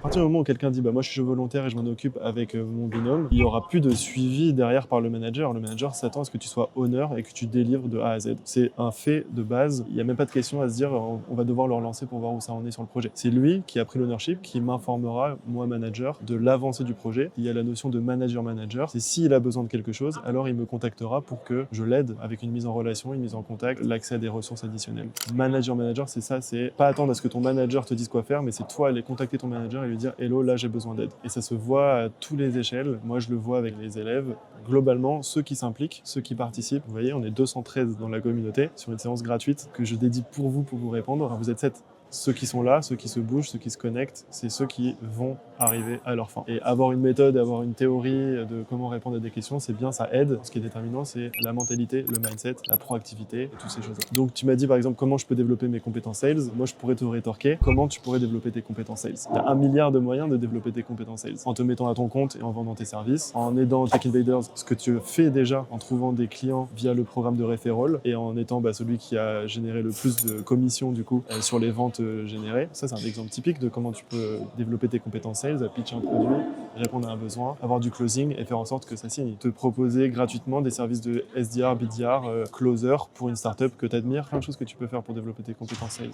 À partir du moment où quelqu'un dit bah moi je suis volontaire et je m'en occupe avec mon binôme, il n'y aura plus de suivi derrière par le manager. Le manager s'attend à ce que tu sois honneur et que tu délivres de A à Z. C'est un fait de base. Il n'y a même pas de question à se dire on va devoir le relancer pour voir où ça en est sur le projet. C'est lui qui a pris l'ownership, qui m'informera, moi manager, de l'avancée du projet. Il y a la notion de manager-manager. C'est s'il a besoin de quelque chose, alors il me contactera pour que je l'aide avec une mise en relation, une mise en contact, l'accès à des ressources additionnelles. Manager-manager, c'est ça, c'est pas attendre à ce que ton manager te dise quoi faire, mais c'est toi aller contacter ton manager et lui dire hello, là j'ai besoin d'aide. Et ça se voit à tous les échelles. Moi je le vois avec les élèves. Globalement, ceux qui s'impliquent, ceux qui participent, vous voyez, on est 213 dans la communauté sur une séance gratuite que je dédie pour vous répondre. Enfin, vous êtes 7. Ceux qui sont là, ceux qui se bougent, ceux qui se connectent, c'est ceux qui vont arriver à leur fin. Et avoir une méthode, avoir une théorie de comment répondre à des questions, c'est bien, ça aide. Ce qui est déterminant, c'est la mentalité, le mindset, la proactivité et toutes ces choses-là. Donc tu m'as dit par exemple comment je peux développer mes compétences sales. Moi je pourrais te rétorquer comment tu pourrais développer tes compétences sales. Il y a 1 milliard de moyens de développer tes compétences sales. En te mettant à ton compte et en vendant tes services, en aidant Tech Invaders, ce que tu fais déjà en trouvant des clients via le programme de referral et en étant celui qui a généré le plus de commissions du coup sur les ventes générées. Ça c'est un exemple typique de comment tu peux développer tes compétences sales, pitcher un produit, répondre à un besoin, avoir du closing et faire en sorte que ça signe. Te proposer gratuitement des services de SDR, BDR, closer pour une startup que tu admires, plein de choses que tu peux faire pour développer tes compétences sales.